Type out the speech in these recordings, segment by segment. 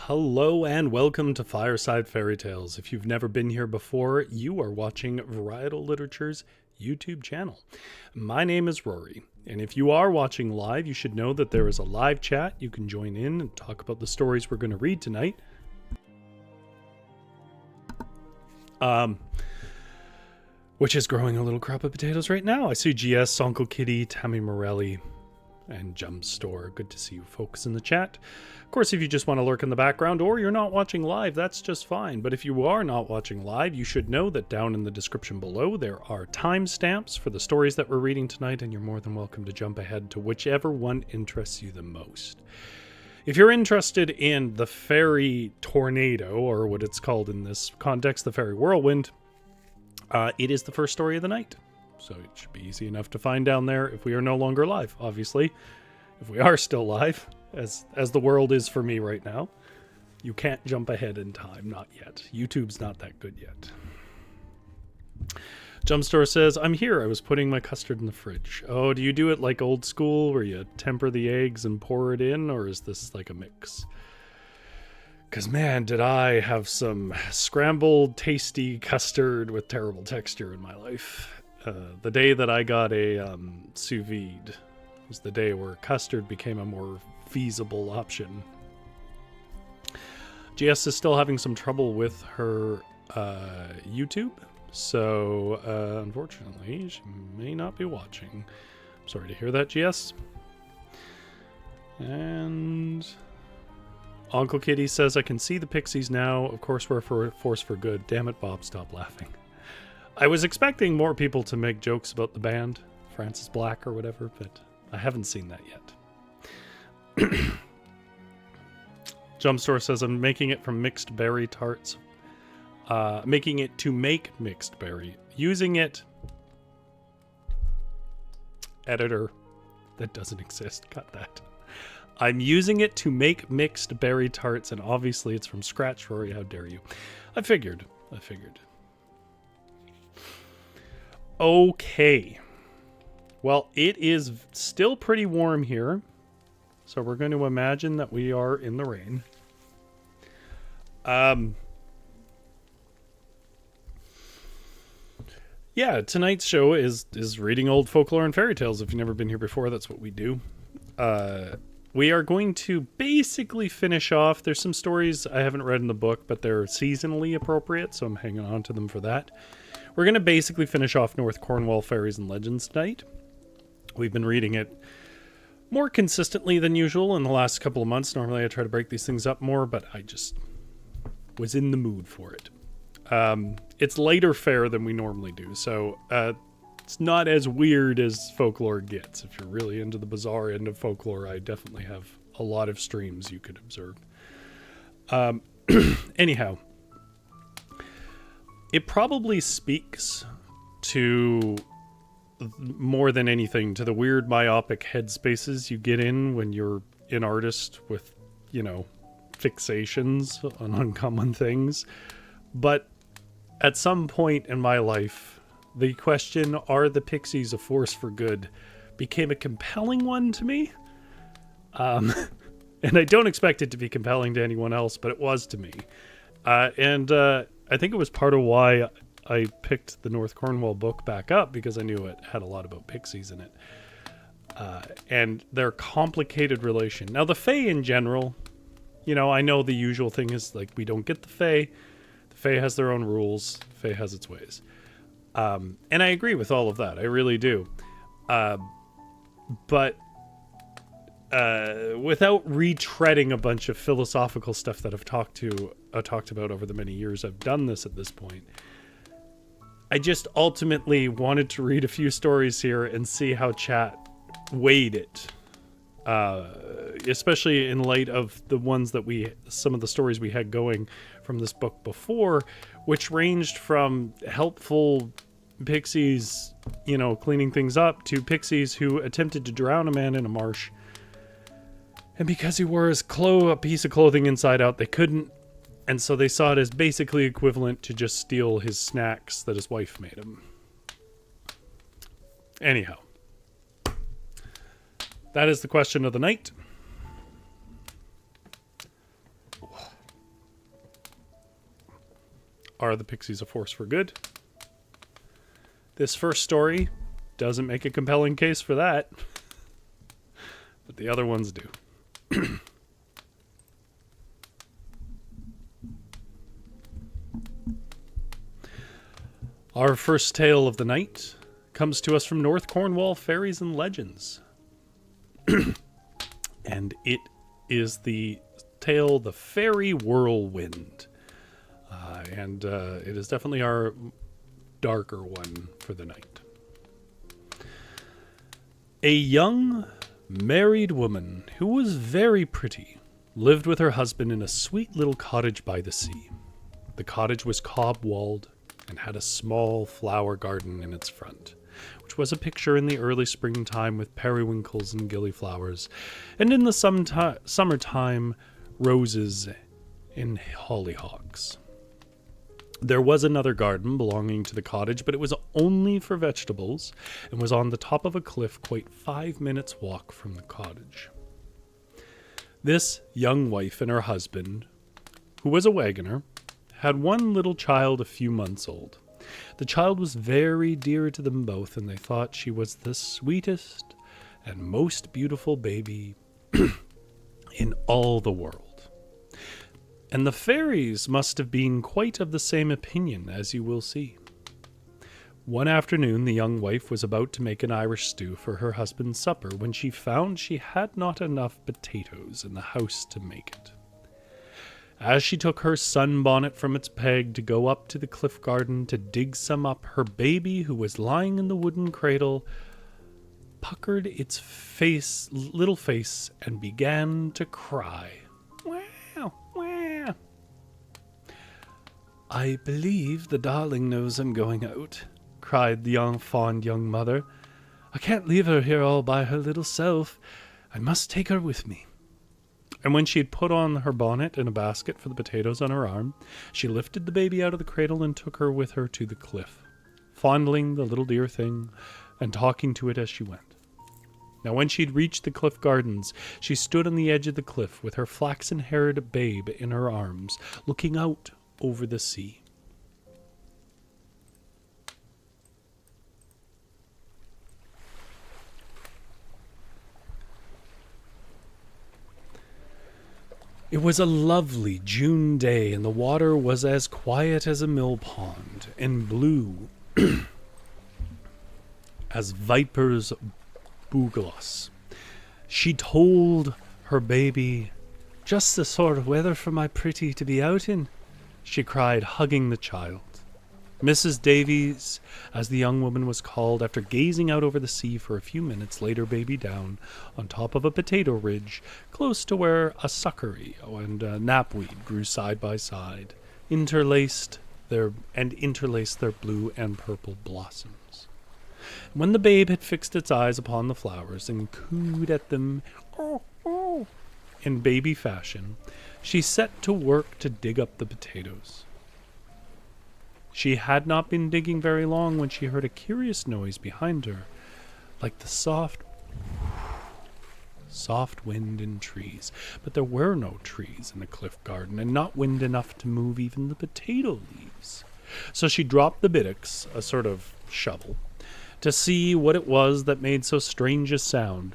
Hello and welcome to Fireside Fairytales. If you've never been here before, you are watching Varietal Literature's YouTube channel. My name is Rory, and if you are watching live, you should know that there is a live chat. You can join in and talk about the stories we're going to read tonight. Which is growing a little crop of potatoes right now. I see GS, Uncle Kitty, Tammy Morelli, and Jump Store. Good to see you folks in the chat. Of course, if you just want to lurk in the background or you're not watching live, that's just fine. But if you are not watching live, you should know that down in the description below, there are timestamps for the stories that we're reading tonight, and you're more than welcome to jump ahead to whichever one interests you the most. If you're interested in the fairy tornado, or what it's called in this context, the fairy whirlwind, it is the first story of the night. So it should be easy enough to find down there if we are no longer live, obviously. If we are still live, as the world is for me right now, you can't jump ahead in time. Not yet. YouTube's not that good yet. Jumpstore says, I'm here. I was putting my custard in the fridge. Oh, do you do it like old school where you temper the eggs and pour it in? Or is this like a mix? Because, man, did I have some scrambled, tasty custard with terrible texture in my life. The day that I got a sous vide was the day where custard became a more feasible option. GS is still having some trouble with her YouTube, so unfortunately she may not be watching. I'm sorry to hear that, GS. And Uncle Kitty says, I can see the Pixies now. Of course we're for force for good. Damn it, Bob, stop laughing. I was expecting more people to make jokes about the band, Francis Black or whatever, but I haven't seen that yet. Jumpstore says, I'm making it from mixed berry tarts. Making it to make mixed berry. Using it. Editor. That doesn't exist. Cut that. I'm using it to make mixed berry tarts, and obviously it's from scratch, Rory. How dare you? I figured. Okay. Well, it is still pretty warm here, so we're going to imagine that we are in the rain. Yeah, tonight's show is reading old folklore and fairy tales. If you've never been here before, that's what we do. We are going to basically finish off. There's some stories I haven't read in the book, but they're seasonally appropriate, so I'm hanging on to them for that. We're going to basically finish off North Cornwall Fairies and Legends tonight. We've been reading it more consistently than usual in the last couple of months. Normally I try to break these things up more, but I just was in the mood for it. It's lighter fare than we normally do, so it's not as weird as folklore gets. If you're really into the bizarre end of folklore, I definitely have a lot of streams you could observe. Anyhow, it probably speaks to, more than anything, to the weird myopic headspaces you get in when you're an artist with, fixations on uncommon things. But at some point in my life, the question, are the Pixies a force for good, became a compelling one to me. And I don't expect it to be compelling to anyone else, but it was to me. And I think it was part of why I picked the North Cornwall book back up, because I knew it had a lot about Pixies in it. And their complicated relation. Now, the Fae in general, I know the usual thing is, like, we don't get the Fae. The Fae has their own rules. The Fae has its ways. And I agree with all of that. I really do. But without retreading a bunch of philosophical stuff that I've talked about over the many years I've done this at this point, I just ultimately wanted to read a few stories here and see how chat weighed it. Especially in light of the ones that some of the stories we had going from this book before, which ranged from helpful Pixies, cleaning things up, to Pixies who attempted to drown a man in a marsh. And because he wore his a piece of clothing inside out, they couldn't. And so they saw it as basically equivalent to just steal his snacks that his wife made him. Anyhow. That is the question of the night. Are the Pixies a force for good? This first story doesn't make a compelling case for that, but the other ones do. Our first tale of the night comes to us from North Cornwall Fairies and Legends. And it is the tale, The Fairy Whirlwind. And it is definitely our darker one for the night. A young married woman who was very pretty lived with her husband in a sweet little cottage by the sea. The cottage was cob-walled and had a small flower garden in its front, which was a picture in the early springtime with periwinkles and gillyflowers, and in the summertime, roses and hollyhocks. There was another garden belonging to the cottage, but it was only for vegetables and was on the top of a cliff quite 5 minutes' walk from the cottage. This young wife and her husband, who was a wagoner, had one little child a few months old. The child was very dear to them both, and they thought she was the sweetest and most beautiful baby in all the world. And the fairies must have been quite of the same opinion, as you will see. One afternoon, the young wife was about to make an Irish stew for her husband's supper when she found she had not enough potatoes in the house to make it. As she took her sunbonnet from its peg to go up to the cliff garden to dig some up, her baby, who was lying in the wooden cradle, puckered its little face and began to cry. Wow, wow. "I believe the darling knows I'm going out," cried the fond young mother. "I can't leave her here all by her little self. I must take her with me." And when she had put on her bonnet and a basket for the potatoes on her arm, she lifted the baby out of the cradle and took her with her to the cliff, fondling the little dear thing and talking to it as she went. Now when she had reached the cliff gardens, she stood on the edge of the cliff with her flaxen-haired babe in her arms, looking out over the sea. It was a lovely June day, and the water was as quiet as a mill pond, and blue as viper's bugloss. She told her baby, "Just the sort of weather for my pretty to be out in," she cried, hugging the child. Mrs. Davies, as the young woman was called, after gazing out over the sea for a few minutes, laid her baby down on top of a potato ridge, close to where a succory and a knapweed grew side by side, interlaced their blue and purple blossoms. When the babe had fixed its eyes upon the flowers and cooed at them in baby fashion, she set to work to dig up the potatoes. She had not been digging very long when she heard a curious noise behind her, like the soft wind in trees. But there were no trees in the cliff garden, and not wind enough to move even the potato leaves. So she dropped the bittocks, a sort of shovel, to see what it was that made so strange a sound.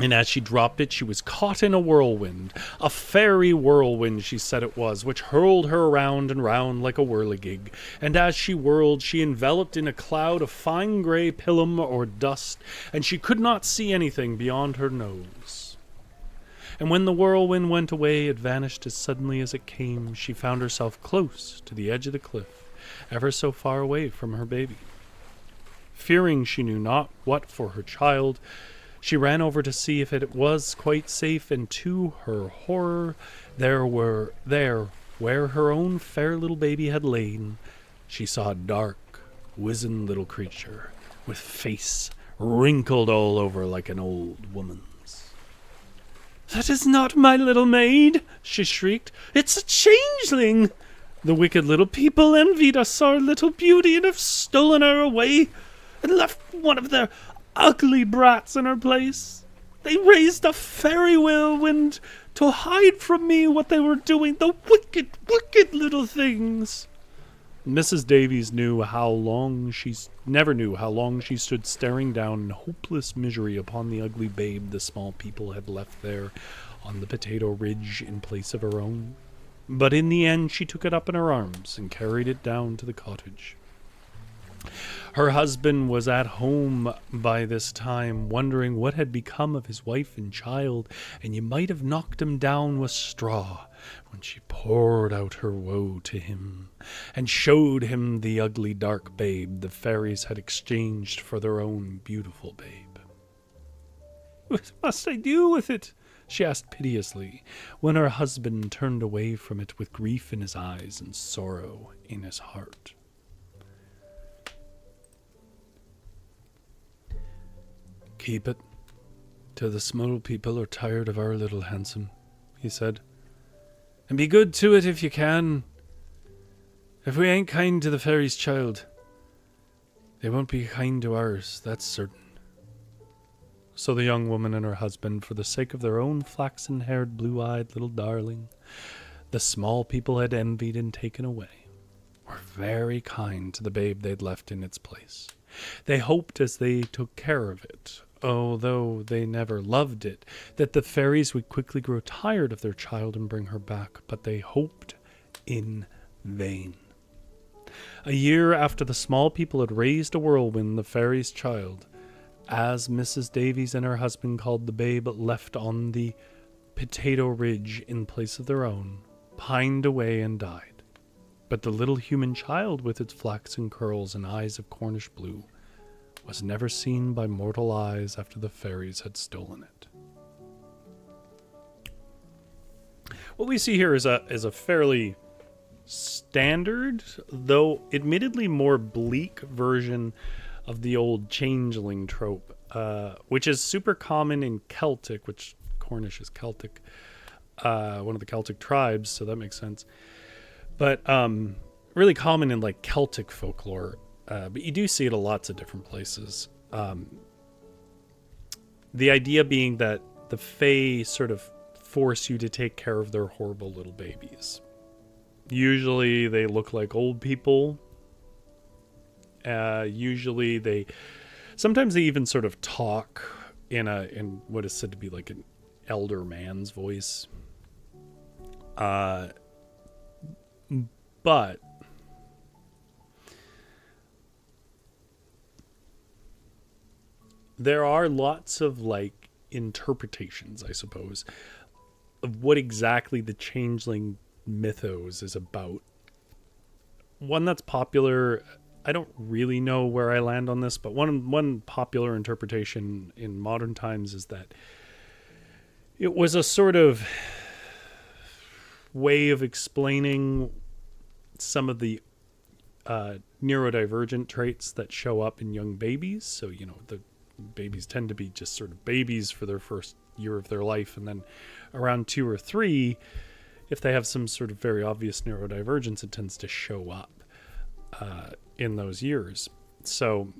And as she dropped it, she was caught in a whirlwind. A fairy whirlwind, she said it was, which hurled her round and round like a whirligig. And as she whirled, she enveloped in a cloud of fine grey pilum or dust, and she could not see anything beyond her nose. And when the whirlwind went away, it vanished as suddenly as it came. She found herself close to the edge of the cliff, ever so far away from her baby. Fearing she knew not what for her child, she ran over to see if it was quite safe, and to her horror, there where her own fair little baby had lain, she saw a dark, wizen little creature, with face wrinkled all over like an old woman's. "That is not my little maid," she shrieked. "It's a changeling! The wicked little people envied us, our little beauty, and have stolen her away, and left one of their ugly brats in her place. They raised a fairy whirlwind to hide from me what they were doing, the wicked, wicked little things." Mrs. Davies never knew how long she stood staring down in hopeless misery upon the ugly babe the small people had left there on the potato ridge in place of her own. But in the end she took it up in her arms and carried it down to the cottage. Her husband was at home by this time, wondering what had become of his wife and child, and you might have knocked him down with straw when she poured out her woe to him, and showed him the ugly dark babe the fairies had exchanged for their own beautiful babe. "What must I do with it?" she asked piteously, when her husband turned away from it with grief in his eyes and sorrow in his heart. "Keep it till the small people are tired of our little handsome," he said. "And be good to it if you can. If we ain't kind to the fairy's child, they won't be kind to ours, that's certain." So the young woman and her husband, for the sake of their own flaxen-haired, blue-eyed little darling, the small people had envied and taken away, were very kind to the babe they'd left in its place. They hoped as they took care of it, although they never loved it, that the fairies would quickly grow tired of their child and bring her back, but they hoped in vain. A year after the small people had raised a Whirlwind, the fairy's child, as Mrs. Davies and her husband called the babe left on the potato ridge in place of their own, pined away and died. But the little human child with its flaxen curls and eyes of Cornish blue was never seen by mortal eyes after the fairies had stolen it. What we see here is a fairly standard, though admittedly more bleak version of the old changeling trope, which is super common in Celtic, which Cornish is Celtic, one of the Celtic tribes, so that makes sense. But really common in like Celtic folklore, but you do see it in lots of different places. The idea being that the Fae sort of force you to take care of their horrible little babies. Usually they look like old people. Sometimes they even sort of talk in what is said to be like an elder man's voice. But there are lots of like interpretations, I suppose, of what exactly the changeling mythos is about. One that's popular, I don't really know where I land on this, but one popular interpretation in modern times is that it was a sort of way of explaining some of the neurodivergent traits that show up in young babies. So, the babies tend to be just sort of babies for their first year of their life, and then around 2 or 3, if they have some sort of very obvious neurodivergence, it tends to show up in those years. So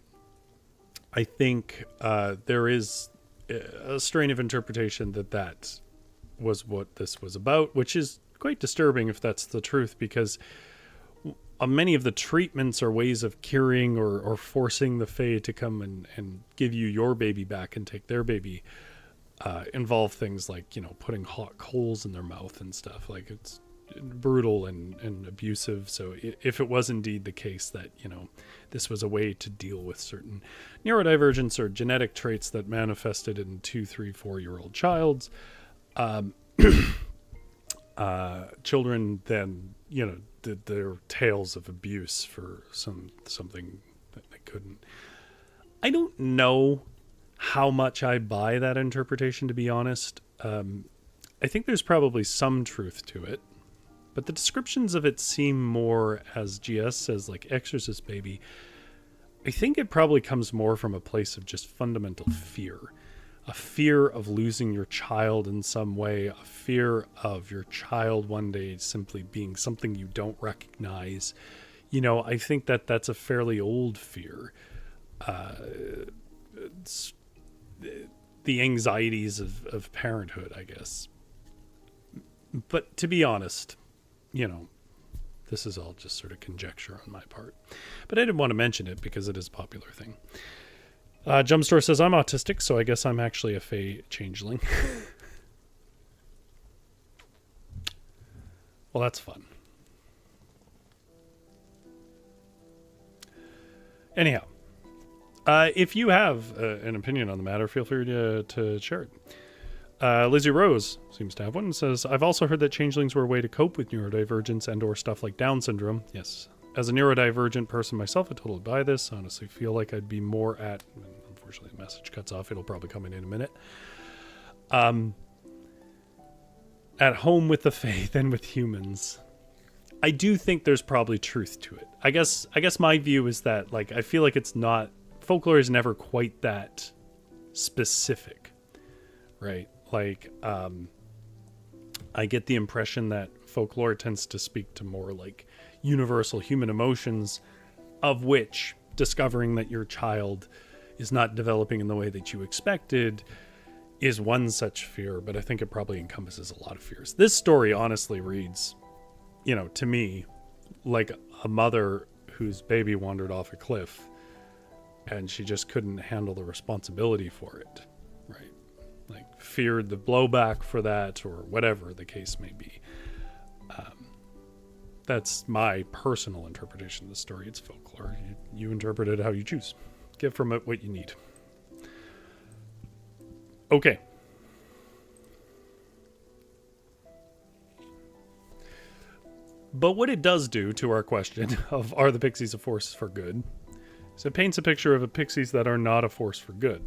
I think there is a strain of interpretation that was what this was about, which is quite disturbing if that's the truth, because many of the treatments or ways of curing or forcing the Fae to come and give you your baby back and take their baby involve things like, putting hot coals in their mouth and stuff. Like, it's brutal and abusive. So if it was indeed the case that, this was a way to deal with certain neurodivergence or genetic traits that manifested in 2, 3, 4-year-old childs, children then, did their tales of abuse for something that they couldn't. I don't know how much I buy that interpretation, to be honest. I think there's probably some truth to it, but the descriptions of it seem more, as GS says, like Exorcist baby. I think it probably comes more from a place of just fundamental fear. A fear of losing your child in some way, a fear of your child one day simply being something you don't recognize. I think that's a fairly old fear. It's the anxieties of parenthood, I guess. But to be honest, This is all just sort of conjecture on my part. But I didn't want to mention it because it is a popular thing. Jumpstore says, I'm autistic, so I guess I'm actually a Fae changeling. Well, that's fun. Anyhow, if you have an opinion on the matter, feel free to share it. Lizzie Rose seems to have one and says, I've also heard that changelings were a way to cope with neurodivergence and or stuff like Down syndrome. Yes. As a neurodivergent person myself, I totally buy this. Honestly, feel like I'd be more at... Unfortunately, the message cuts off. It'll probably come in a minute. At home with the Fae than with humans. I do think there's probably truth to it. I guess my view is that, like, I feel like it's not... Folklore is never quite that specific, right? Like, I get the impression that folklore tends to speak to more, like, universal human emotions, of which discovering that your child is not developing in the way that you expected is one such fear, but I think it probably encompasses a lot of fears. This story honestly reads, you know, to me, like a mother whose baby wandered off a cliff and she just couldn't handle the responsibility for it, right? Like, feared the blowback for that, or whatever the case may be. That's my personal interpretation of the story. It's folklore. You interpret it how you choose. Get from it what you need. Okay. But what it does do to our question of, are the Pixies a force for good, is it paints a picture of a Pixies that are not a force for good.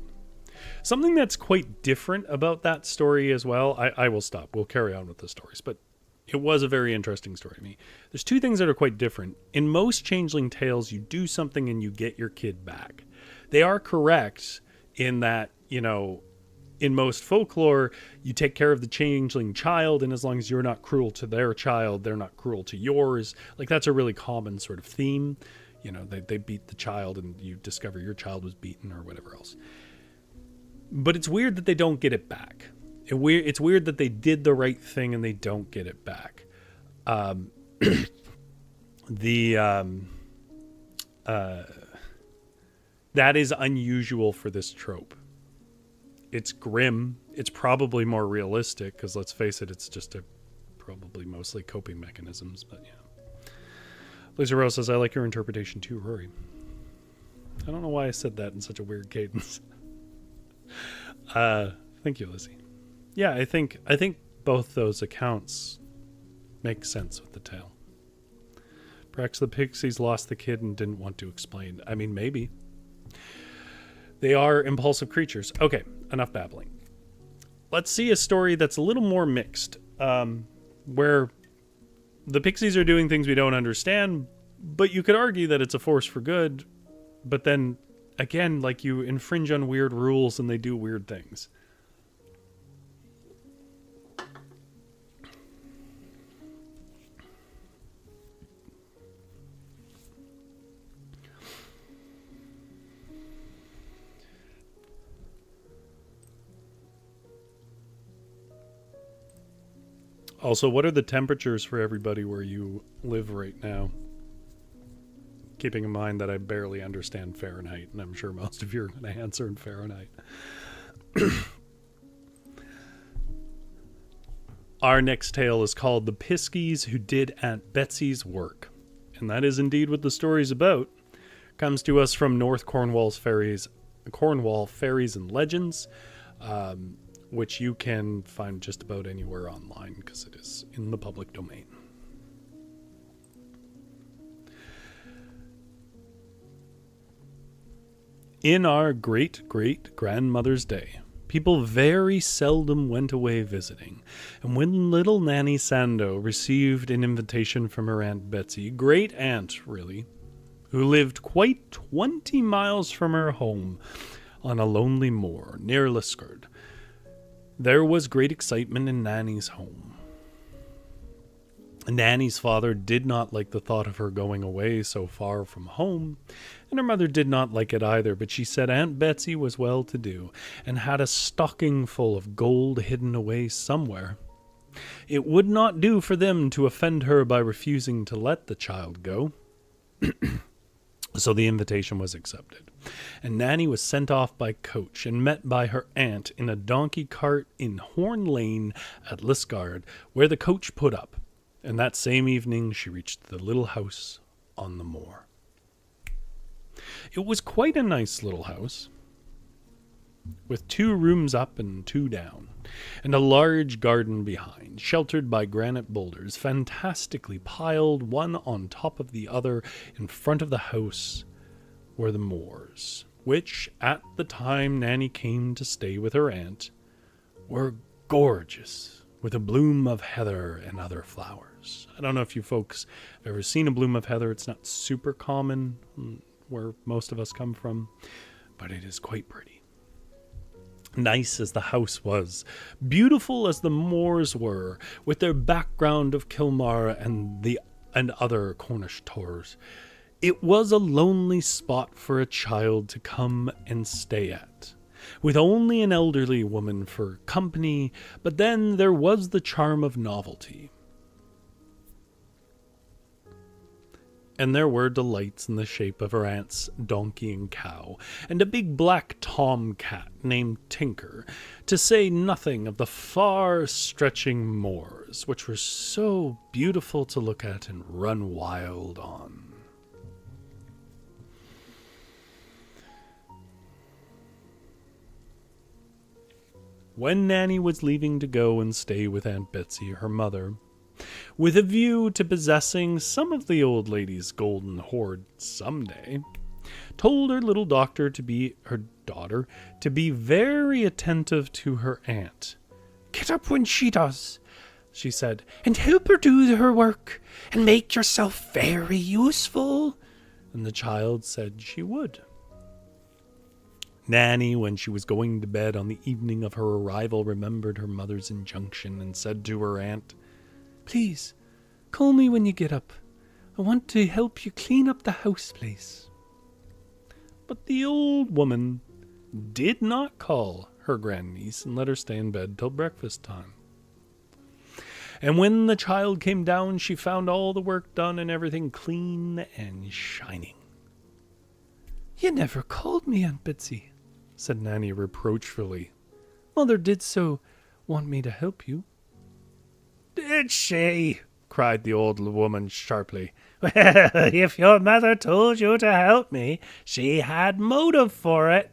Something that's quite different about that story as well. I will stop. We'll carry on with the stories, but it was a very interesting story to me. There's two things that are quite different. In most changeling tales, you do something and you get your kid back. They are correct in that, you know, in most folklore, you take care of the changeling child, and as long as you're not cruel to their child, they're not cruel to yours. Like, that's a really common sort of theme. You know, they beat the child and you discover your child was beaten or whatever else. But it's weird that they don't get it back. It's weird that they did the right thing and they don't get it back. That is unusual for this trope. It's grim. It's probably more realistic because, let's face it, it's just probably mostly coping mechanisms. But yeah. Lisa Rose says, I like your interpretation too, Rory. I don't know why I said that in such a weird cadence. Thank you, Lizzie. Yeah, I think both those accounts make sense with the tale. Perhaps the Pixies lost the kid and didn't want to explain. I mean, maybe. They are impulsive creatures. Okay, enough babbling. Let's see a story that's a little more mixed, where the Pixies are doing things we don't understand, but you could argue that it's a force for good, but then, again, like, you infringe on weird rules and they do weird things. Also, what are the temperatures for everybody where you live right now? Keeping in mind that I barely understand Fahrenheit, and I'm sure most of you are going to answer in Fahrenheit. Our next tale is called The Piskeys Who Did Aunt Betsy's Work. And that is indeed what the story's about. Comes to us from North Cornwall Fairies and Legends, which you can find just about anywhere online because it is in the public domain. In our great-great-grandmother's day, people very seldom went away visiting, and when little Nanny Sando received an invitation from her Aunt Betsy, great aunt really, who lived quite 20 miles from her home on a lonely moor near Liskeard, there was great excitement in Nanny's home. Nanny's father did not like the thought of her going away so far from home, and her mother did not like it either, but she said Aunt Betsy was well-to-do and had a stocking full of gold hidden away somewhere. It would not do for them to offend her by refusing to let the child go. So the invitation was accepted, and Nanny was sent off by coach and met by her aunt in a donkey cart in Horn Lane at Liskeard, where the coach put up, and that same evening she reached the little house on the moor. It was quite a nice little house, with 2 rooms up and 2 down, and a large garden behind, sheltered by granite boulders, fantastically piled one on top of the other. In front of the house were the moors, which, at the time Nanny came to stay with her aunt, were gorgeous, with a bloom of heather and other flowers. I don't know if you folks have ever seen a bloom of heather. It's not super common where most of us come from, but it is quite pretty. Nice as the house was, beautiful as the moors were, with their background of Kilmar and other Cornish tors, it was a lonely spot for a child to come and stay at, with only an elderly woman for company. But then there was the charm of novelty. And there were delights in the shape of her aunt's donkey and cow, and a big black tom-cat named Tinker, to say nothing of the far-stretching moors, which were so beautiful to look at and run wild on. When Nanny was leaving to go and stay with Aunt Betsy, her mother, with a view to possessing some of the old lady's golden hoard someday, told her little daughter to be very attentive to her aunt. "Get up when she does," she said, "and help her do her work, and make yourself very useful." And the child said she would. Nanny, when she was going to bed on the evening of her arrival, remembered her mother's injunction and said to her aunt, "Please, call me when you get up. I want to help you clean up the house place." But the old woman did not call her grandniece and let her stay in bed till breakfast time. And when the child came down, she found all the work done and everything clean and shining. "You never called me, Aunt Betsy," said Nanny reproachfully. "Mother did so want me to help you." "Did she?" cried the old woman sharply. "Well, if your mother told you to help me, she had motive for it.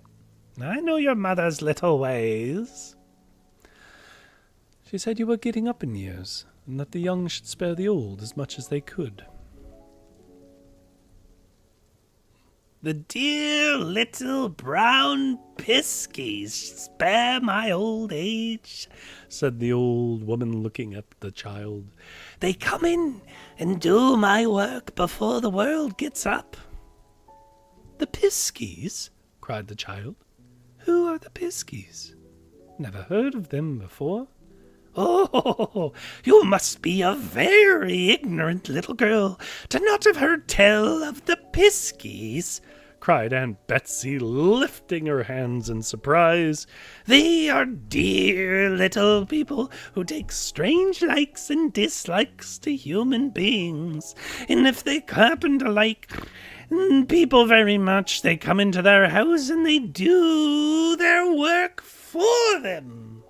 I know your mother's little ways." "She said you were getting up in years, and that the young should spare the old as much as they could." "The dear little brown Piskeys spare my old age," said the old woman, looking at the child. "They come in and do my work before the world gets up." "The Piskeys?" cried the child. "Who are the Piskeys? Never heard of them before." "Oh, you must be a very ignorant little girl to not have heard tell of the Piskeys," cried Aunt Betsy, lifting her hands in surprise. "They are dear little people who take strange likes and dislikes to human beings, and if they happen to like people very much, they come into their house and they do their work for them.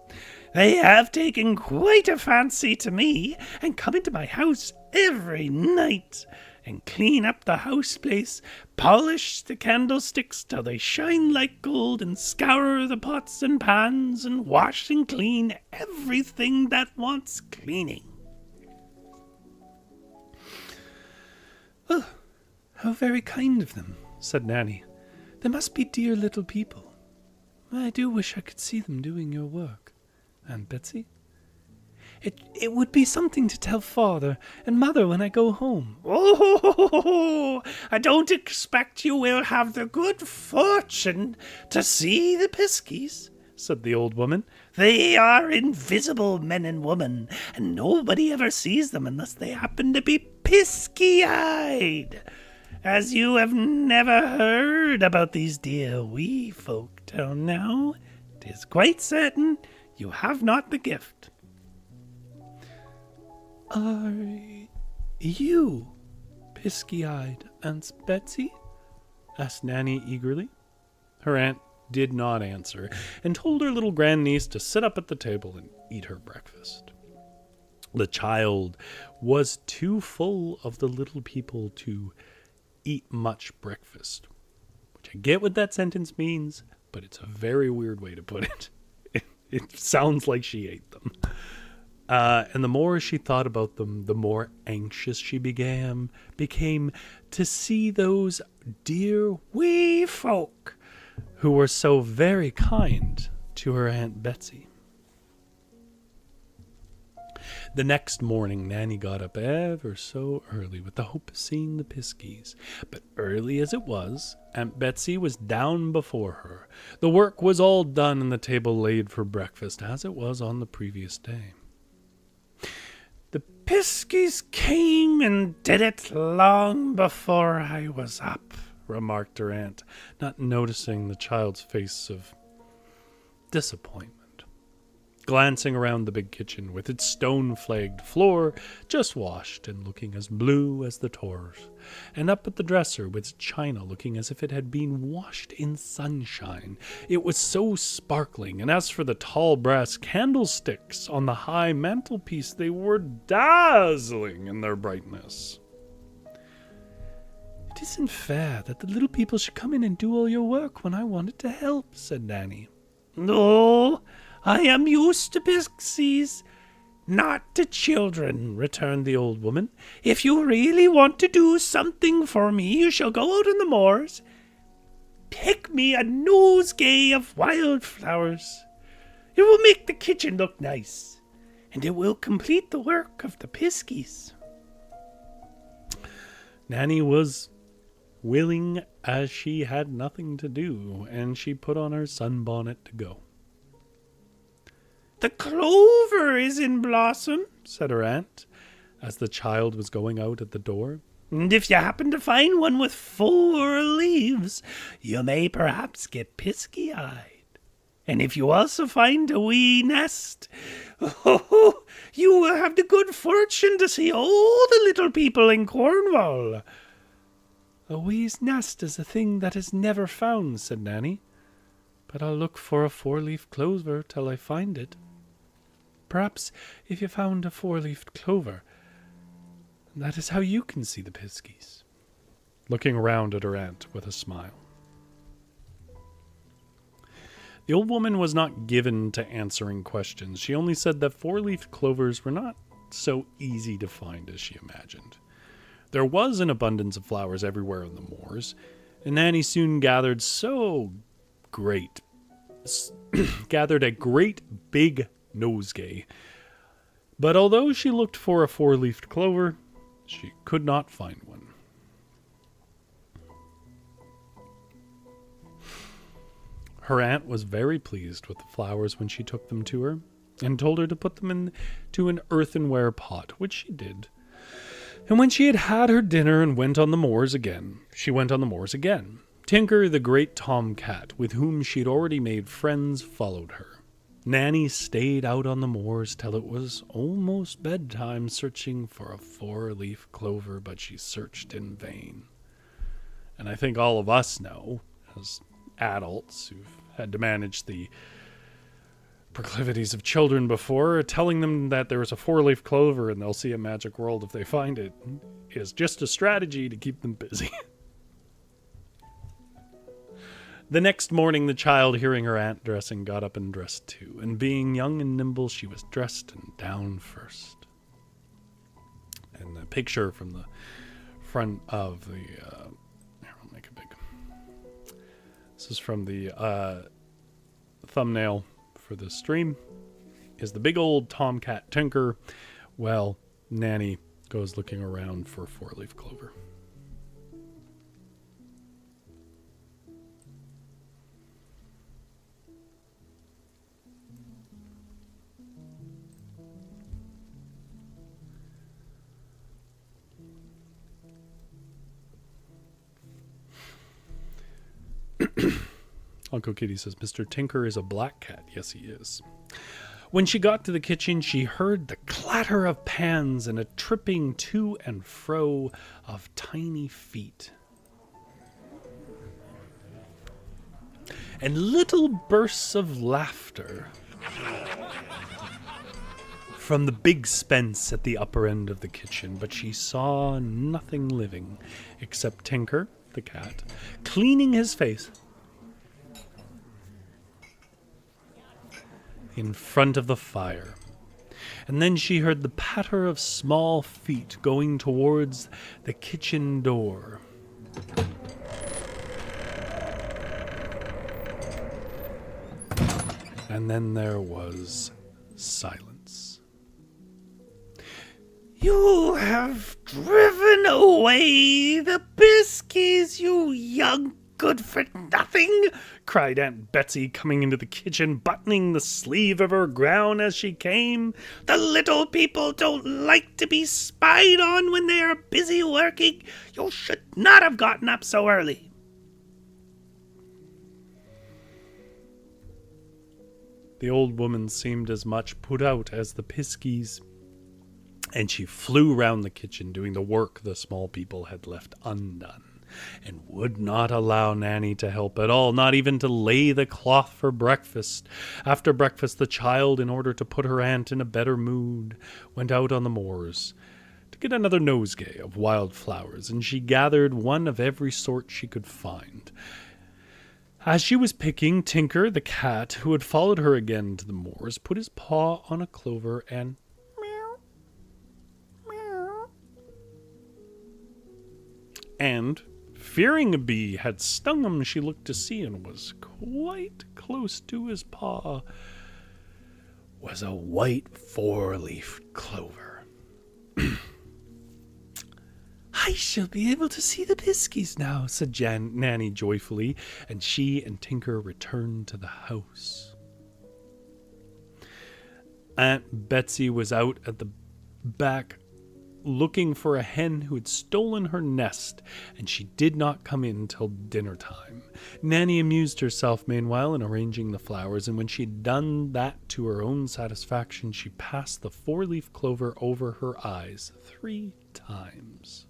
They have taken quite a fancy to me and come into my house every night and clean up the house place, polish the candlesticks till they shine like gold, and scour the pots and pans, and wash and clean everything that wants cleaning." "Oh, how very kind of them," said Nanny. "They must be dear little people. I do wish I could see them doing your work, Aunt Betsy. It would be something to tell Father and Mother when I go home." "Oh, I don't expect you will have the good fortune to see the Piskeys," said the old woman. "They are invisible men and women, and nobody ever sees them unless they happen to be pisky-eyed. As you have never heard about these dear wee folk till now, 'tis quite certain you have not the gift." Are you Pisky-eyed Aunt Betsy? Asked Nanny eagerly. Her aunt did not answer, and told her little grandniece to sit up at the table and eat her breakfast. The child was too full of the little people to eat much breakfast, which I get what that sentence means, but it's a very weird way to put it. It sounds like she ate them. And the more she thought about them, the more anxious she became to see those dear wee folk who were so very kind to her Aunt Betsy. The next morning, Nanny got up ever so early with the hope of seeing the Piskeys. But early as it was, Aunt Betsy was down before her. The work was all done and the table laid for breakfast, as it was on the previous day. The Piskeys came and did it long before I was up, remarked her aunt, not noticing the child's face of disappointment. Glancing around the big kitchen with its stone-flagged floor, just washed and looking as blue as the doors, and up at the dresser with its china looking as if it had been washed in sunshine. It was so sparkling, and as for the tall brass candlesticks on the high mantelpiece, they were dazzling in their brightness. It isn't fair that the little people should come in and do all your work when I wanted to help, said Nanny. No, I am used to Pixies, not to children, returned the old woman. If you really want to do something for me, you shall go out on the moors. Pick me a nosegay of wildflowers. It will make the kitchen look nice, and it will complete the work of the Piskies. Nanny was willing, as she had nothing to do, and she put on her sunbonnet to go. The clover is in blossom, said her aunt, as the child was going out at the door. And if you happen to find one with 4 leaves, you may perhaps get pisky-eyed. And if you also find a wee nest, you will have the good fortune to see all the little people in Cornwall. A wee's nest is a thing that is never found, said Nanny. But I'll look for a 4-leaf clover till I find it. Perhaps if you found a 4-leafed clover, that is how you can see the Piskeys. Looking around at her aunt with a smile. The old woman was not given to answering questions. She only said that 4-leafed clovers were not so easy to find as she imagined. There was an abundance of flowers everywhere on the moors, and Nanny soon gathered a great big nosegay. But although she looked for a 4-leafed clover, she could not find one. Her aunt was very pleased with the flowers when she took them to her, and told her to put them into an earthenware pot, which she did. And when she had had her dinner and went on the moors again, Tinker, the great tomcat, with whom she had already made friends, followed her. Nanny stayed out on the moors till it was almost bedtime, searching for a 4-leaf clover, but she searched in vain. And I think all of us know, as adults who've had to manage the proclivities of children before, telling them that there is a 4-leaf clover and they'll see a magic world if they find it is just a strategy to keep them busy. The next morning, the child, hearing her aunt dressing, got up and dressed too, and being young and nimble, she was dressed and down first. And the picture from the front of the... here, I'll make it big. This is from the thumbnail for this stream, is the big old tomcat Tinker. Well, Nanny goes looking around for 4-leaf clover. Uncle Kitty says, Mr. Tinker is a black cat. Yes, he is. When she got to the kitchen, she heard the clatter of pans and a tripping to and fro of tiny feet. And little bursts of laughter from the big Spence at the upper end of the kitchen, but she saw nothing living except Tinker, the cat, cleaning his face in front of the fire. And then she heard the patter of small feet going towards the kitchen door. And then there was silence. You have driven away the Piskeys, you young good-for-nothing, cried Aunt Betsy, coming into the kitchen, buttoning the sleeve of her gown as she came. The little people don't like to be spied on when they are busy working. You should not have gotten up so early. The old woman seemed as much put out as the Piskeys, and she flew round the kitchen doing the work the small people had left undone, and would not allow Nanny to help at all, not even to lay the cloth for breakfast. After breakfast, the child, in order to put her aunt in a better mood, went out on the moors to get another nosegay of wild flowers, and she gathered one of every sort she could find. As she was picking, Tinker, the cat, who had followed her again to the moors, put his paw on a clover and meow, meow. And, fearing a bee had stung him, she looked to see, and was quite close to his paw was a white four-leafed clover. I shall be able to see the Piskeys now, said Nanny joyfully, and she and Tinker returned to the house. Aunt Betsy was out at the back looking for a hen who had stolen her nest, and she did not come in till dinner time. Nanny amused herself meanwhile in arranging the flowers, and when she had done that to her own satisfaction, she passed the four-leaf clover over her eyes 3 times.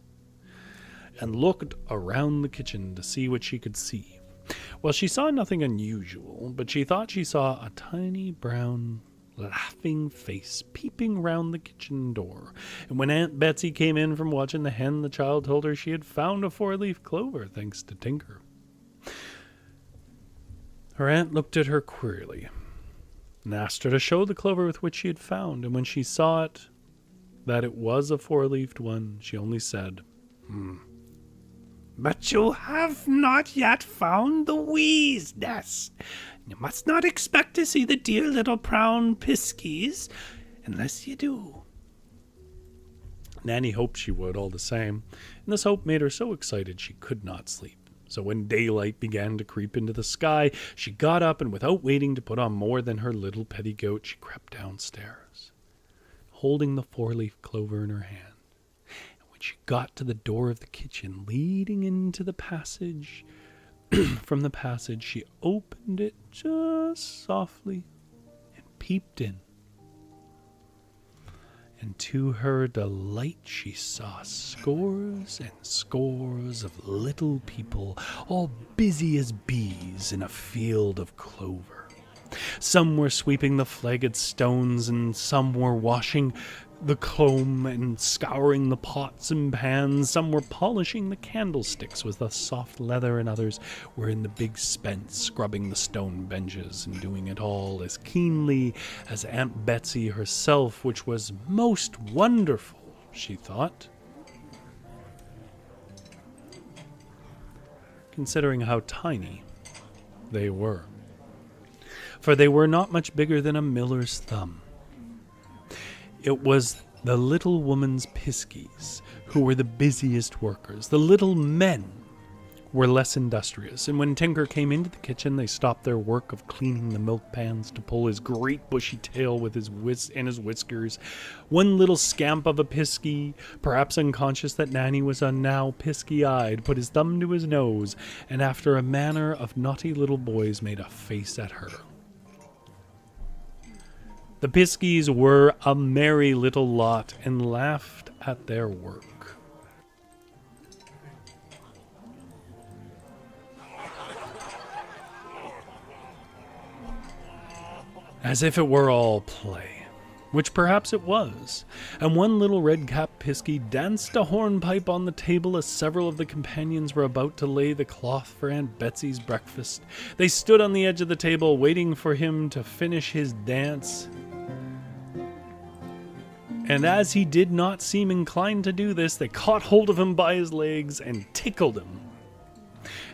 And looked around the kitchen to see what she could see. Well, she saw nothing unusual, but she thought she saw a tiny brown laughing face peeping round the kitchen door. And when Aunt Betsy came in from watching the hen, the child told her she had found a four-leaf clover, thanks to Tinker. Her aunt looked at her queerly and asked her to show the clover with which she had found, and when she saw it, that it was a four-leafed one, she only said, But you have not yet found the wee's nest. You must not expect to see the dear little brown Piskeys unless you do. Nanny hoped she would all the same, and this hope made her so excited she could not sleep. So when daylight began to creep into the sky, she got up, and without waiting to put on more than her little petticoat, she crept downstairs, holding the four-leaf clover in her hand. She got to the door of the kitchen leading into the passage. From the passage, she opened it just softly and peeped in. And to her delight, she saw scores and scores of little people, all busy as bees in a field of clover. Some were sweeping the flagged stones, and some were washing the comb and scouring the pots and pans. Some were polishing the candlesticks with the soft leather, and others were in the big Spence scrubbing the stone benches and doing it all as keenly as Aunt Betsy herself, which was most wonderful, she thought, considering how tiny they were. For they were not much bigger than a miller's thumb. It was the little woman's Piskeys who were the busiest workers. The little men were less industrious, and when Tinker came into the kitchen, they stopped their work of cleaning the milk pans to pull his great bushy tail with his whiskers. One little scamp of a Piskey, perhaps unconscious that Nanny was now Piskey-eyed, put his thumb to his nose, and after a manner of naughty little boys made a face at her. The Piskeys were a merry little lot and laughed at their work. As if it were all play, which perhaps it was, and one little red-capped Piskey danced a hornpipe on the table as several of the companions were about to lay the cloth for Aunt Betsy's breakfast. They stood on the edge of the table waiting for him to finish his dance. And as he did not seem inclined to do this, they caught hold of him by his legs and tickled him.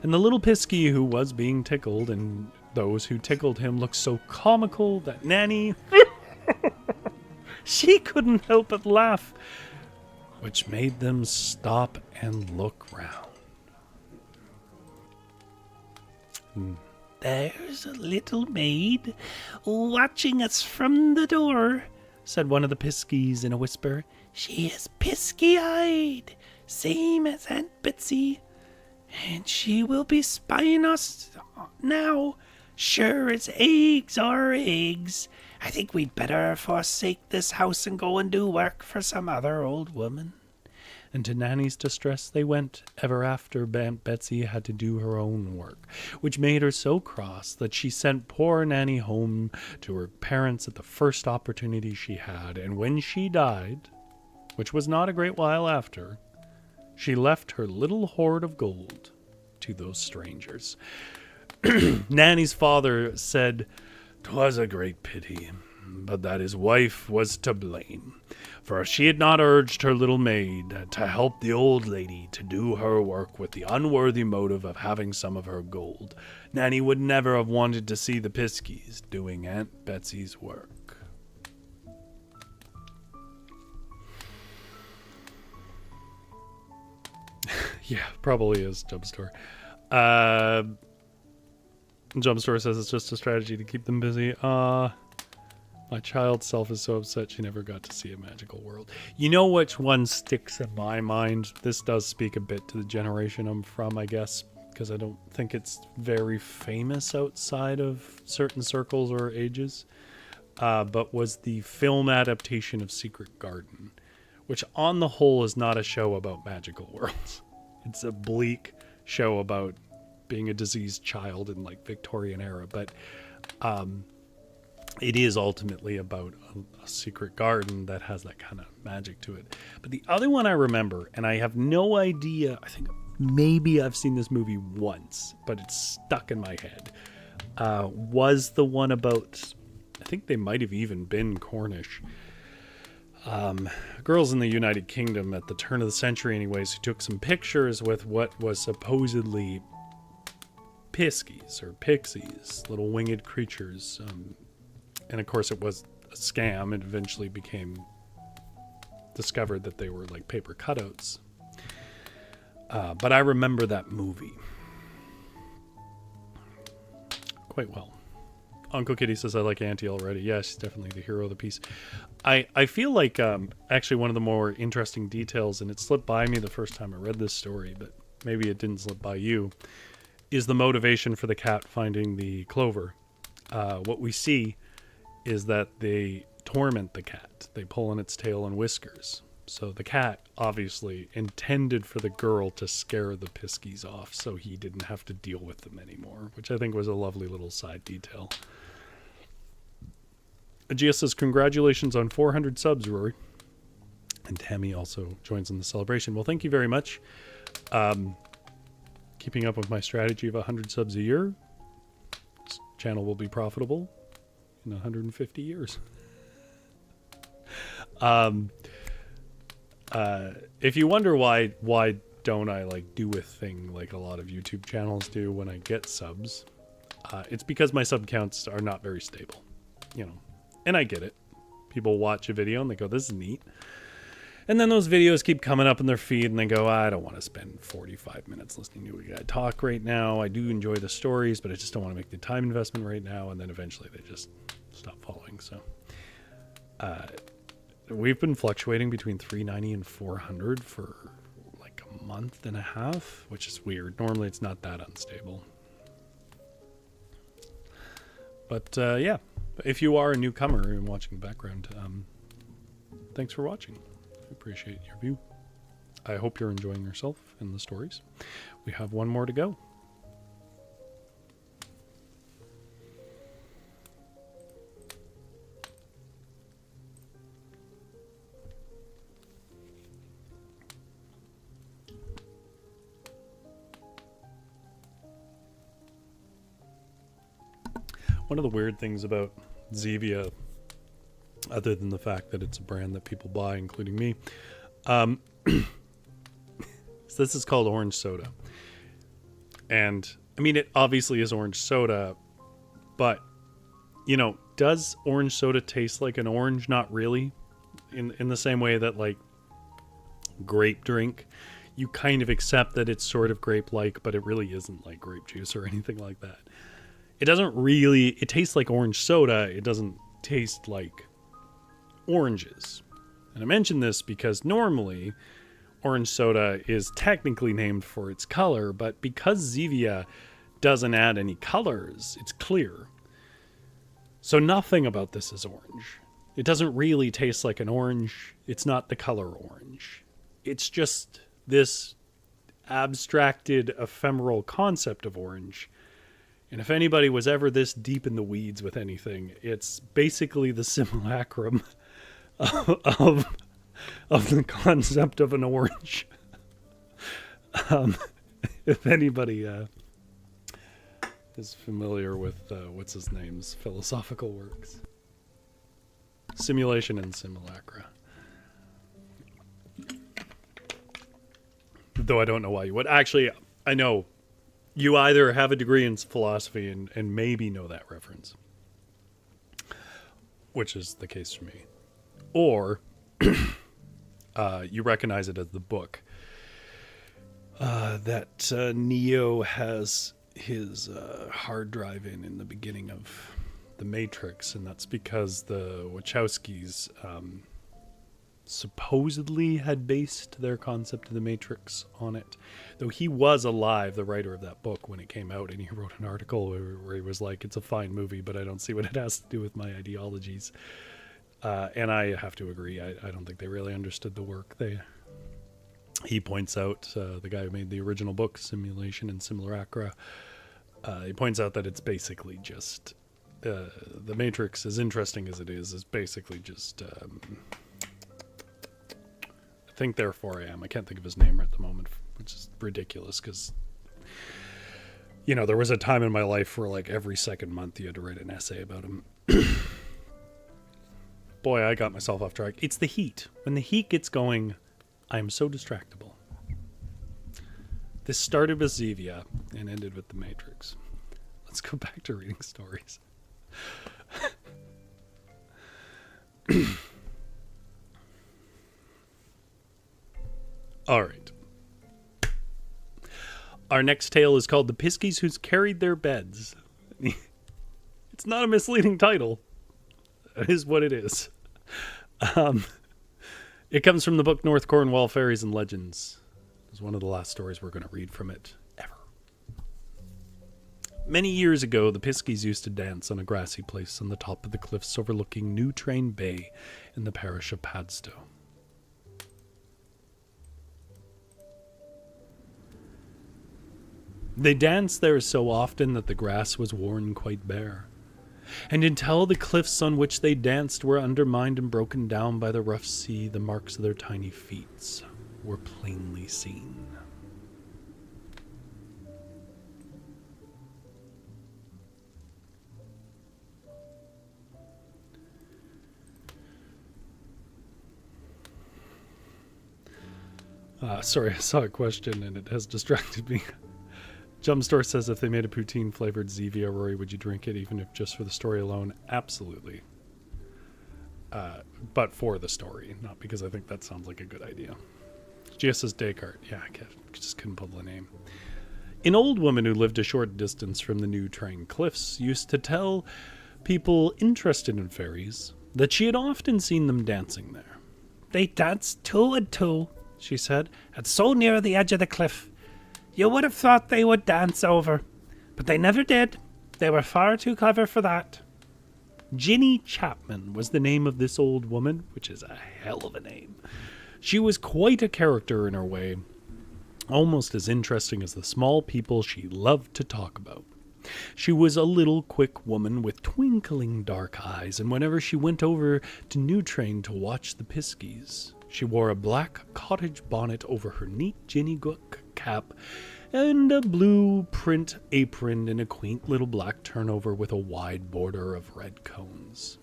And the little Piskey who was being tickled and those who tickled him looked so comical that Nanny, she couldn't help but laugh, which made them stop and look round. "There's a little maid watching us from the door," said one of the Piskeys in a whisper. "She is pisky-eyed, same as Aunt Betsy, and she will be spying us now. Sure as eggs are eggs. I think we'd better forsake this house and go and do work for some other old woman." And to Nanny's distress they went. Ever after, Aunt Betsy had to do her own work, which made her so cross that she sent poor Nanny home to her parents at the first opportunity she had. And when she died, which was not a great while after, she left her little hoard of gold to those strangers. Nanny's father said, "'Twas a great pity, but that his wife was to blame, for if she had not urged her little maid to help the old lady to do her work with the unworthy motive of having some of her gold, Nanny would never have wanted to see the Piskeys doing Aunt Betsy's work." Yeah, probably is, Jumpstore. Jumpstore says it's just a strategy to keep them busy. My child self is so upset she never got to see a magical world. You know which one sticks in my mind? This does speak a bit to the generation I'm from, I guess, because I don't think it's very famous outside of certain circles or ages, but was the film adaptation of Secret Garden, which on the whole is not a show about magical worlds. It's a bleak show about being a diseased child in like Victorian era, but it is ultimately about a secret garden that has that kind of magic to it. But the other one I remember, and I have no idea, I think maybe I've seen this movie once, but it's stuck in my head, was the one about, I think they might have even been Cornish. Girls in the United Kingdom at the turn of the century anyways, who took some pictures with what was supposedly Piskeys or Pixies, little winged creatures. And of course it was a scam. It eventually became discovered that they were like paper cutouts. But I remember that movie quite well. Uncle Kitty says, "I like Auntie already." Yeah, she's definitely the hero of the piece. I feel like actually one of the more interesting details, and it slipped by me the first time I read this story, but maybe it didn't slip by you, is the motivation for the cat finding the clover. What we see is that they torment the cat. They pull on its tail and whiskers. So the cat obviously intended for the girl to scare the Piskeys off so he didn't have to deal with them anymore, which I think was a lovely little side detail. Agia says, "Congratulations on 400 subs, Rory." And Tammy also joins in the celebration. Well, thank you very much. Keeping up with my strategy of 100 subs a year, this channel will be profitable in 150 years. If you wonder why don't I like do a thing like a lot of YouTube channels do when I get subs, it's because my sub counts are not very stable, and I get it. People watch a video and they go, "This is neat," and then those videos keep coming up in their feed and they go, "I don't want to spend 45 minutes listening to a guy talk right now. I do enjoy the stories, but I just don't want to make the time investment right now," and then eventually they just stop following. So we've been fluctuating between 390 and 400 for like a month and a half, which is weird. Normally it's not that unstable. But yeah, If you are a newcomer and watching the background, thanks for watching. I appreciate your view. I hope you're enjoying yourself and the stories. We have one more to go. One of the weird things about Zevia, other than the fact that it's a brand that people buy, including me, so this is called orange soda. And, I mean, it obviously is orange soda, but, you know, does orange soda taste like an orange? Not really. In the same way that, like, grape drink, you kind of accept that it's sort of grape-like, but it really isn't like grape juice or anything like that. It doesn't really, it tastes like orange soda. It doesn't taste like oranges. And I mention this because normally orange soda is technically named for its color, but because Zevia doesn't add any colors, it's clear. So nothing about this is orange. It doesn't really taste like an orange. It's not the color orange. It's just this abstracted, ephemeral concept of orange. And if anybody was ever this deep in the weeds with anything, it's basically the simulacrum of the concept of an orange. If anybody is familiar with what's his name's philosophical works, Simulation and Simulacra. Though I don't know why you would. Actually, I know. You either have a degree in philosophy and maybe know that reference, which is the case for me, or you recognize it as the book that Neo has his hard drive in the beginning of The Matrix, and that's because the Wachowskis supposedly had based their concept of The Matrix on it. Though he was alive, the writer of that book, when it came out, and he wrote an article where he was like, it's a fine movie, but I don't see what it has to do with my ideologies. And I have to agree. I don't think they really understood the work. He points out, the guy who made the original book, Simulation and Simulacra, he points out that it's basically just, The Matrix, as interesting as it is basically just... Think Therefore I Am. I can't think of his name at the moment, which is ridiculous because, you know, there was a time in my life where like every second month you had to write an essay about him. Boy, I got myself off track. It's the heat. When the heat gets going, I am so distractible. This started with Zevia and ended with The Matrix. Let's go back to reading stories. All right. Our next tale is called The Piskeys Who's Carried Their Beds. It's not a misleading title. It is what it is. It comes from the book North Cornwall Fairies and Legends. It's one of the last stories we're going to read from it ever. Many years ago, the Piskeys used to dance on a grassy place on the top of the cliffs overlooking New Train Bay in the parish of Padstow. They danced there so often that the grass was worn quite bare, and until the cliffs on which they danced were undermined and broken down by the rough sea, the marks of their tiny feet were plainly seen. Sorry, I saw a question and it has distracted me. Jumpstore says, if they made a poutine-flavored Zevia, Rory, would you drink it, even if just for the story alone? Absolutely. But for the story, not because I think that sounds like a good idea. GS says Descartes. Yeah, I just couldn't pull the name. An old woman who lived a short distance from the New Train Cliffs used to tell people interested in fairies that she had often seen them dancing there. They danced 2 and 2, she said, and so near the edge of the cliff. You would have thought they would dance over, but they never did. They were far too clever for that. Ginny Chapman was the name of this old woman, which is a hell of a name. She was quite a character in her way, almost as interesting as the small people she loved to talk about. She was a little quick woman with twinkling dark eyes, and whenever she went over to New Train to watch the Piskeys, she wore a black cottage bonnet over her neat Ginny Gook cap and a blue print apron in a quaint little black turnover with a wide border of red cones.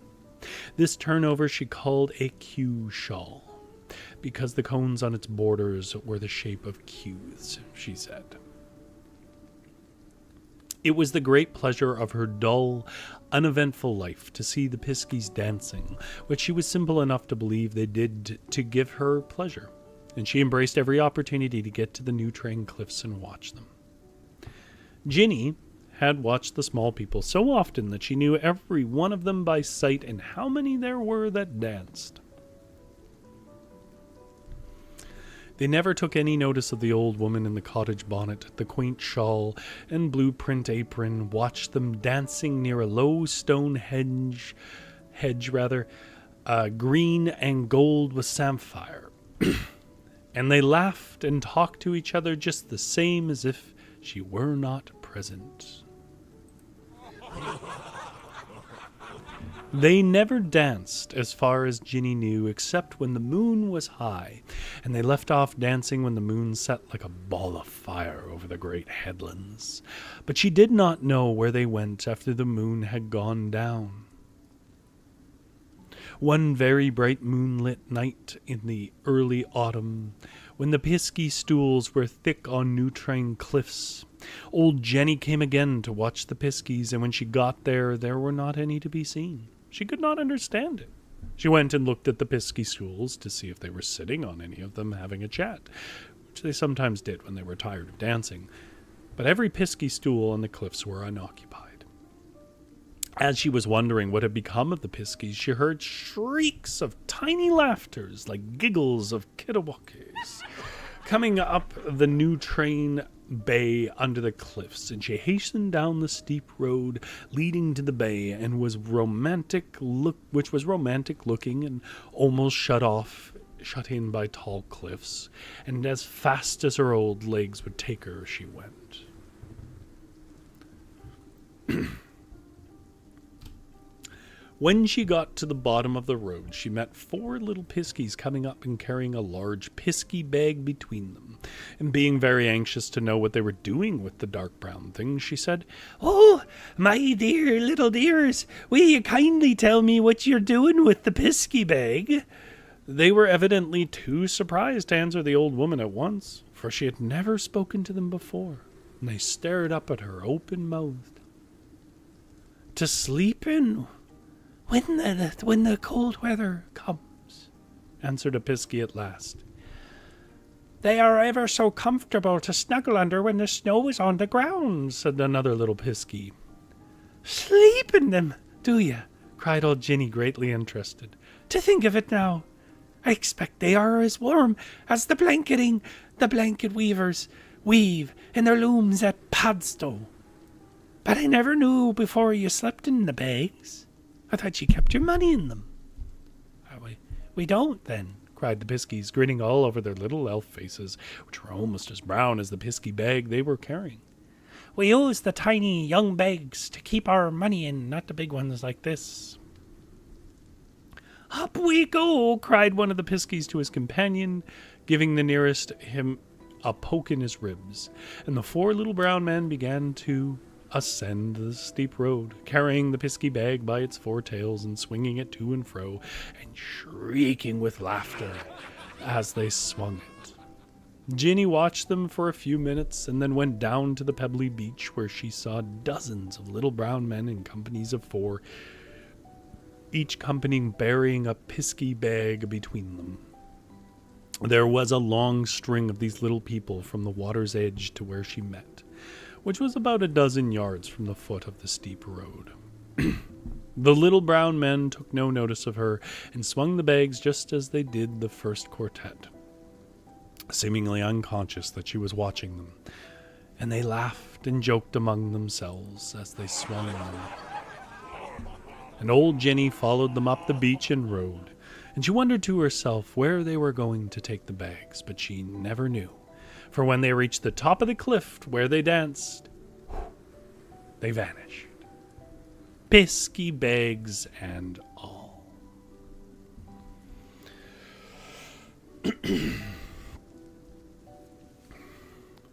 This turnover she called a Q shawl, because the cones on its borders were the shape of Q's, she said. It was the great pleasure of her dull, uneventful life to see the Piskeys dancing, which she was simple enough to believe they did to give her pleasure, and she embraced every opportunity to get to the New Train cliffs and watch them. Ginny had watched the small people so often that she knew every one of them by sight and how many there were that danced. They never took any notice of the old woman in the cottage bonnet, the quaint shawl, and blue print apron, watched them dancing near a low stone hedge, green and gold with samphire. And they laughed and talked to each other just the same as if she were not present. They never danced, as far as Ginny knew, except when the moon was high, and they left off dancing when the moon set like a ball of fire over the great headlands. But she did not know where they went after the moon had gone down. One very bright moonlit night in the early autumn, when the Piskey stools were thick on New Train cliffs, old Jenny came again to watch the Piskeys, and when she got there were not any to be seen. She could not understand it. She went and looked at the Piskey stools to see if they were sitting on any of them having a chat, which they sometimes did when they were tired of dancing, but every Piskey stool on the cliffs were unoccupied. As she was wondering what had become of the Piskeys, she heard shrieks of tiny laughters like giggles of kittiwakes coming up the New Train bay under the cliffs, and she hastened down the steep road leading to the bay, and which was romantic looking and almost shut in by tall cliffs, and as fast as her old legs would take her she went. When she got to the bottom of the road, she met 4 little Piskeys coming up and carrying a large Piskey bag between them. And being very anxious to know what they were doing with the dark brown thing, she said, "Oh, my dear little dears, will you kindly tell me what you're doing with the Piskey bag?" They were evidently too surprised to answer the old woman at once, for she had never spoken to them before, and they stared up at her open-mouthed. "To sleep in when the cold weather comes," answered a Piskey at last. "They are ever so comfortable to snuggle under when the snow is on the ground," said another little Piskey. "Sleep in them, do you?" cried old Ginny, greatly interested. "To think of it now, I expect they are as warm as the blanket weavers weave in their looms at Padstow. But I never knew before you slept in the bags. I thought you kept your money in them." We don't, then," cried the Piskeys, grinning all over their little elf faces, which were almost as brown as the Piskey bag they were carrying. "We use the tiny young bags to keep our money in, not the big ones like this." "Up we go," cried one of the Piskeys to his companion, giving the nearest him a poke in his ribs, and the 4 little brown men began to ascend the steep road, carrying the Piskey bag by its 4 tails and swinging it to and fro, and shrieking with laughter as they swung it. Ginny watched them for a few minutes, and then went down to the pebbly beach, where she saw dozens of little brown men in companies of 4, each company bearing a Piskey bag between them. There was a long string of these little people from the water's edge to where she met, which was about a dozen yards from the foot of the steep road. The little brown men took no notice of her, and swung the bags just as they did the first quartet, seemingly unconscious that she was watching them, and they laughed and joked among themselves as they swung them. and old Jenny followed them up the beach and rowed, and she wondered to herself where they were going to take the bags, but she never knew. For when they reached the top of the cliff where they danced, they vanished. Piskey bags and all.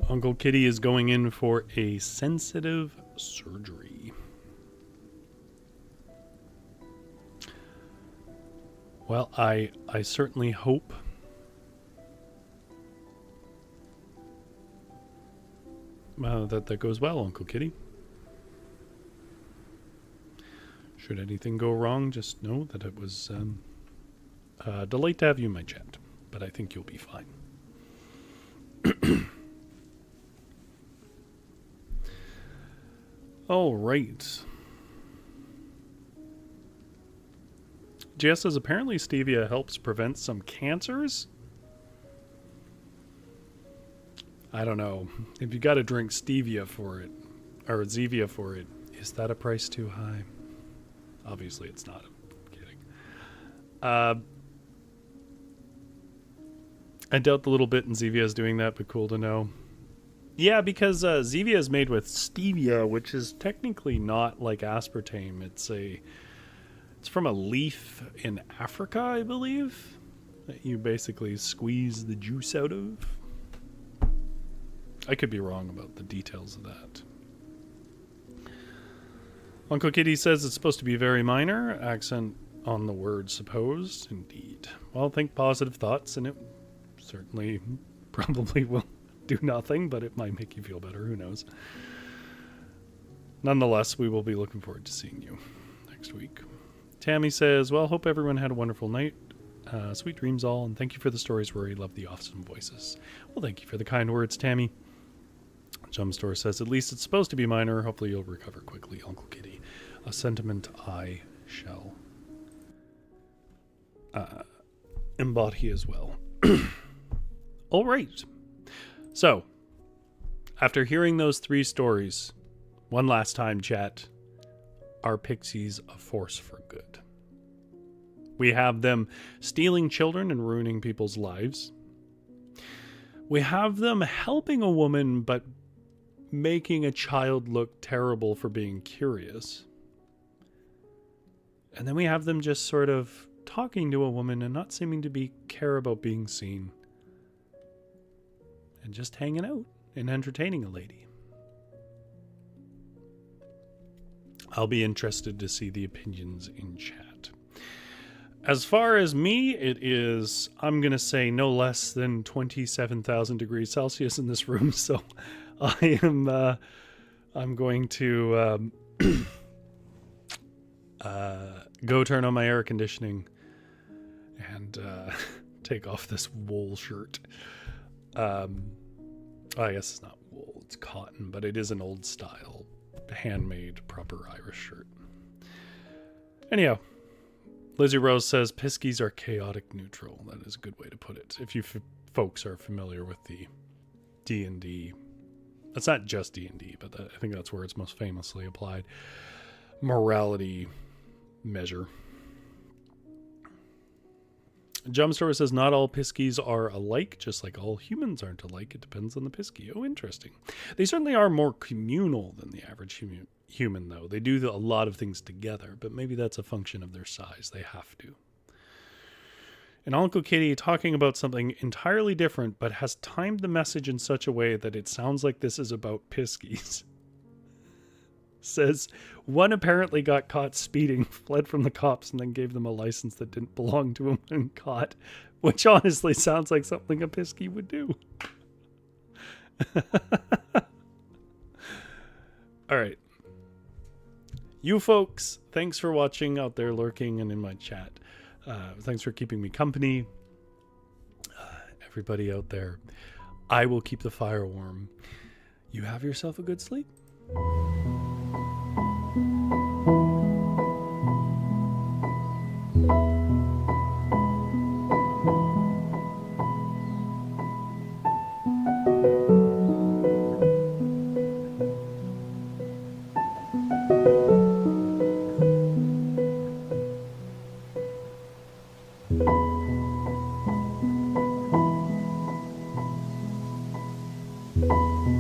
Uncle Kitty is going in for a sensitive surgery. Well, I certainly hope that goes well, Uncle Kitty. Should anything go wrong, just know that it was a delight to have you in my chat, but I think you'll be fine. All right. Jess says apparently stevia helps prevent some cancers. I don't know. If you got to drink stevia for it, or Zevia for it, is that a price too high? Obviously, it's not. I'm kidding. I doubt the little bit in Zevia is doing that, but cool to know. Yeah, because Zevia is made with stevia, which is technically not like aspartame. It's from a leaf in Africa, I believe, that you basically squeeze the juice out of. I could be wrong about the details of that. Uncle Kitty says it's supposed to be very minor. Accent on the word supposed. Indeed. Well, think positive thoughts, and it certainly probably will do nothing, but it might make you feel better. Who knows? Nonetheless, we will be looking forward to seeing you next week. Tammy says, well, hope everyone had a wonderful night. Sweet dreams all, and thank you for the stories, Rory. Love the awesome voices. Well, thank you for the kind words, Tammy. Jump Store says, at least it's supposed to be minor. Hopefully you'll recover quickly, Uncle Kitty. A sentiment I shall embody as well. All right. So, after hearing those 3 stories, one last time, chat, are Pixies a force for good? We have them stealing children and ruining people's lives. We have them helping a woman, but making a child look terrible for being curious. And then we have them just sort of talking to a woman and not seeming to care about being seen. And just hanging out and entertaining a lady. I'll be interested to see the opinions in chat. As far as me, it is, I'm going to say, no less than 27,000 degrees Celsius in this room, so I'm going to go turn on my air conditioning and take off this wool shirt. I guess it's not wool, it's cotton, but it is an old style, handmade, proper Irish shirt. Anyhow, Lizzie Rose says, Piskeys are chaotic neutral. That is a good way to put it. If you folks are familiar with the D&D, that's not just D&D, but I think that's where it's most famously applied, morality measure. Jumpstore says, not all Piskeys are alike, just like all humans aren't alike. It depends on the Piskey. Oh, interesting. They certainly are more communal than the average human, though. They do a lot of things together, but maybe that's a function of their size. They have to. And Uncle Kitty, talking about something entirely different, but has timed the message in such a way that it sounds like this is about Piskeys. Says, one apparently got caught speeding, fled from the cops, and then gave them a license that didn't belong to him when caught, which honestly sounds like something a Piskey would do. All right. You folks, thanks for watching out there, lurking, and in my chat. Thanks for keeping me company. Everybody out there, I will keep the fire warm. You have yourself a good sleep. Bye.